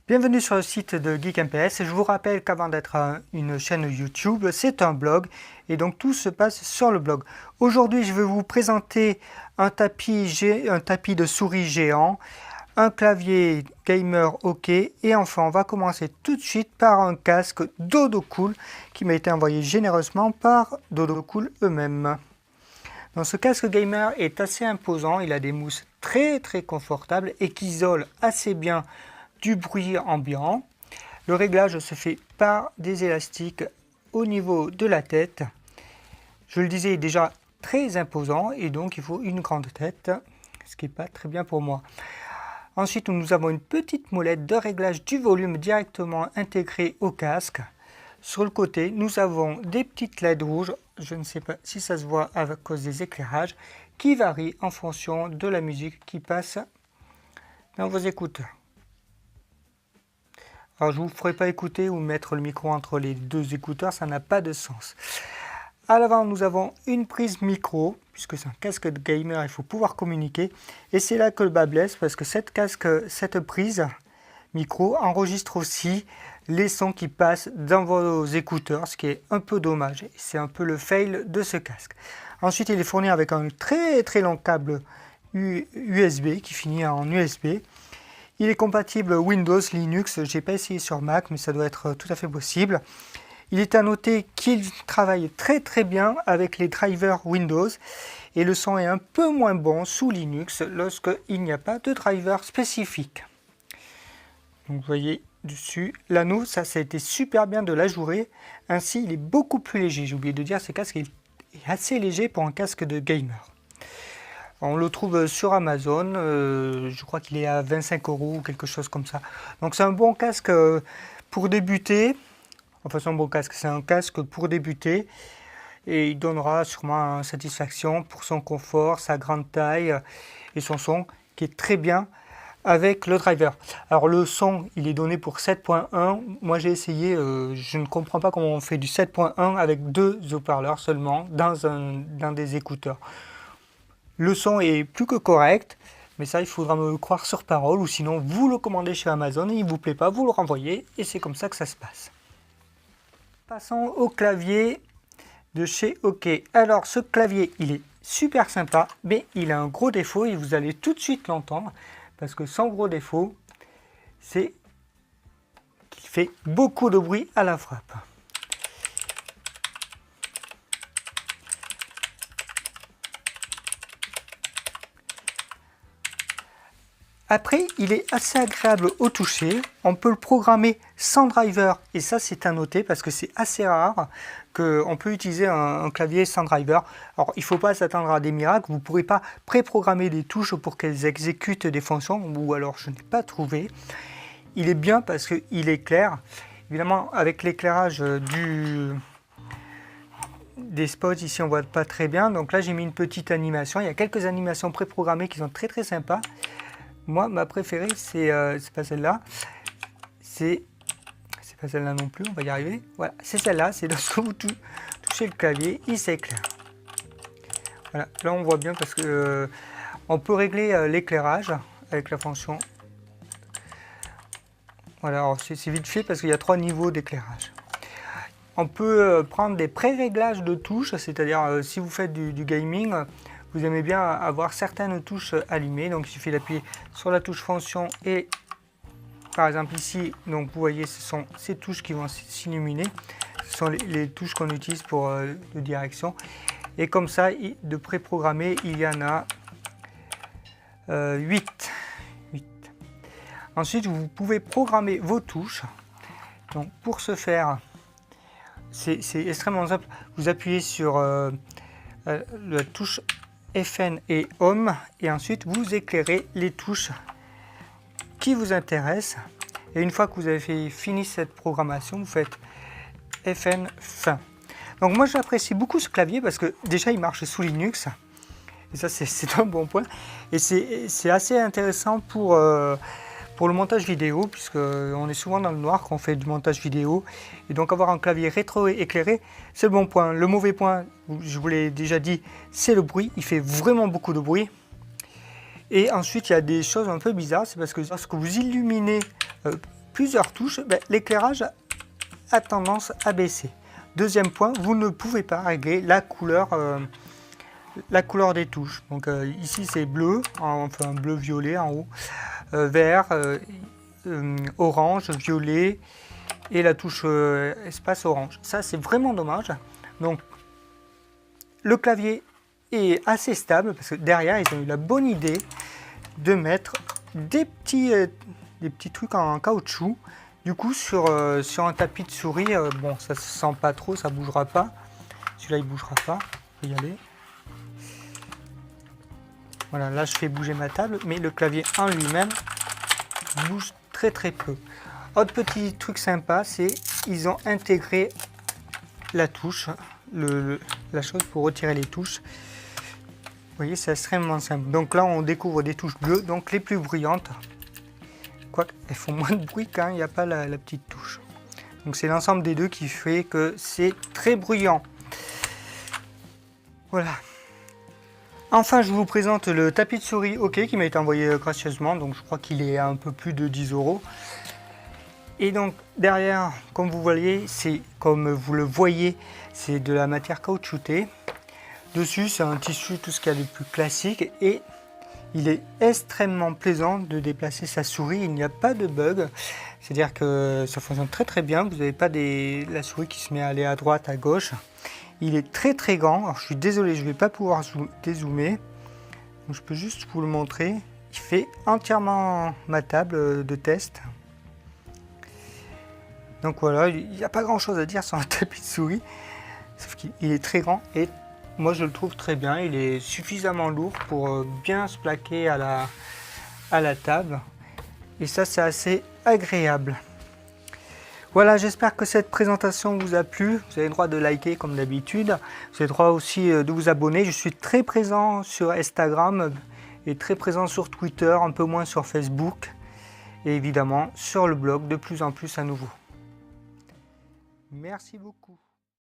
Bienvenue sur le site de GeekMPS. Je vous rappelle qu'avant d'être une chaîne YouTube, c'est un blog et donc tout se passe sur le blog. Aujourd'hui, je vais vous présenter un tapis de souris géant, un clavier gamer OK et enfin on va commencer tout de suite par un casque Dodocool qui m'a été envoyé généreusement par Dodocool eux-mêmes. Donc ce casque gamer est assez imposant, il a des mousses très confortables et qui isolent assez bien du bruit ambiant. Le réglage se fait par des élastiques au niveau de la tête. Je le disais, déjà très imposant et donc il faut une grande tête, ce qui n'est pas très bien pour moi. Ensuite, nous avons une petite molette de réglage du volume directement intégrée au casque. Sur le côté, nous avons des petites LED rouges, je ne sais pas si ça se voit à cause des éclairages, qui varient en fonction de la musique qui passe dans vos écouteurs. Alors, je ne vous ferai pas écouter ou mettre le micro entre les deux écouteurs, ça n'a pas de sens. À l'avant, nous avons une prise micro, puisque c'est un casque de gamer, il faut pouvoir communiquer. Et c'est là que le bas blesse, parce que cette prise micro enregistre aussi les sons qui passent dans vos écouteurs, ce qui est un peu dommage. C'est un peu le fail de ce casque. Ensuite, il est fourni avec un très long câble USB qui finit en USB. Il est compatible Windows, Linux, je n'ai pas essayé sur Mac, mais ça doit être tout à fait possible. Il est à noter qu'il travaille très bien avec les drivers Windows et le son est un peu moins bon sous Linux lorsqu'il n'y a pas de driver spécifique. Donc vous voyez dessus, l'anneau, ça a été super bien de l'ajourer, ainsi il est beaucoup plus léger. J'ai oublié de dire, ce casque est assez léger pour un casque de gamer. On le trouve sur Amazon, je crois qu'il est à 25 € ou quelque chose comme ça. Donc c'est un bon casque pour débuter. Enfin c'est un bon casque, c'est un casque pour débuter. Et il donnera sûrement satisfaction pour son confort, sa grande taille et son son qui est très bien avec le driver. Alors le son, il est donné pour 7.1. Moi j'ai essayé, je ne comprends pas comment on fait du 7.1 avec deux haut-parleurs seulement dans des écouteurs. Le son est plus que correct, mais ça il faudra me croire sur parole ou sinon vous le commandez chez Amazon et il ne vous plaît pas, vous le renvoyez et c'est comme ça que ça se passe. Passons au clavier de chez OK. Alors ce clavier il est super sympa, mais il a un gros défaut et vous allez tout de suite l'entendre parce que son gros défaut c'est qu'il fait beaucoup de bruit à la frappe. Après, il est assez agréable au toucher. On peut le programmer sans driver et ça c'est à noter parce que c'est assez rare qu'on peut utiliser un clavier sans driver. Alors il ne faut pas s'attendre à des miracles, vous ne pourrez pas préprogrammer des touches pour qu'elles exécutent des fonctions ou alors je n'ai pas trouvé. Il est bien parce qu'il est clair. Évidemment avec l'éclairage des spots ici on ne voit pas très bien. Donc là j'ai mis une petite animation. Il y a quelques animations préprogrammées qui sont très sympas. Moi, ma préférée, c'est pas celle-là. C'est pas celle-là non plus, on va y arriver. Voilà, c'est celle-là, c'est lorsque vous touchez le clavier, il s'éclaire. Voilà, là on voit bien parce que on peut régler l'éclairage avec la fonction. Voilà, alors c'est vite fait parce qu'il y a 3 niveaux d'éclairage. On peut prendre des pré-réglages de touches, c'est-à-dire si vous faites du gaming, vous aimez bien avoir certaines touches allumées, donc il suffit d'appuyer sur la touche fonction et par exemple ici, donc vous voyez ce sont ces touches qui vont s'illuminer, ce sont les touches qu'on utilise pour de direction et comme ça de préprogrammé il y en a 8. Ensuite vous pouvez programmer vos touches, donc pour ce faire c'est extrêmement simple, vous appuyez sur la touche FN et Home et ensuite vous éclairez les touches qui vous intéressent et une fois que vous avez fini cette programmation vous faites FN fin. Donc moi j'apprécie beaucoup ce clavier parce que déjà il marche sous Linux et ça c'est un bon point et c'est assez intéressant pour le montage vidéo puisque on est souvent dans le noir quand on fait du montage vidéo et donc avoir un clavier rétro éclairé c'est le bon point. Le mauvais point, je vous l'ai déjà dit, c'est le bruit, il fait vraiment beaucoup de bruit et ensuite il y a des choses un peu bizarres, c'est parce que lorsque vous illuminez plusieurs touches, l'éclairage a tendance à baisser. Deuxième point, vous ne pouvez pas régler la couleur des touches. Donc ici c'est bleu, enfin bleu-violet en haut, vert, orange, violet et la touche espace orange. Ça c'est vraiment dommage. Donc le clavier est assez stable parce que derrière ils ont eu la bonne idée de mettre des petits trucs en caoutchouc. Du coup sur un tapis de souris, bon ça se sent pas trop, ça bougera pas. Celui-là il bougera pas, on peut y aller. Voilà, là je fais bouger ma table, mais le clavier en lui-même bouge très peu. Autre petit truc sympa, c'est ils ont intégré la touche, la chose pour retirer les touches. Vous voyez, c'est extrêmement simple. Donc là on découvre des touches bleues, donc les plus bruyantes. Quoique, elles font moins de bruit quand il n'y a pas la petite touche. Donc c'est l'ensemble des deux qui fait que c'est très bruyant. Voilà. Enfin, je vous présente le tapis de souris OK qui m'a été envoyé gracieusement, donc je crois qu'il est à un peu plus de 10 €. Et donc derrière, comme vous voyez, c'est comme vous le voyez, c'est de la matière caoutchoutée. Dessus, c'est un tissu, tout ce qu'il y a de plus classique, et il est extrêmement plaisant de déplacer sa souris. Il n'y a pas de bug, c'est-à-dire que ça fonctionne très bien. Vous n'avez pas la souris qui se met à aller à droite, à gauche. Il est très grand. Alors, je suis désolé, je ne vais pas pouvoir dézoomer. Donc, je peux juste vous le montrer. Il fait entièrement ma table de test. Donc voilà, il n'y a pas grand chose à dire sur un tapis de souris. Sauf qu'il est très grand et moi je le trouve très bien. Il est suffisamment lourd pour bien se plaquer à la table. Et ça, c'est assez agréable. Voilà, j'espère que cette présentation vous a plu. Vous avez le droit de liker comme d'habitude. Vous avez le droit aussi de vous abonner. Je suis très présent sur Instagram et très présent sur Twitter, un peu moins sur Facebook. Et évidemment sur le blog de plus en plus à nouveau. Merci beaucoup.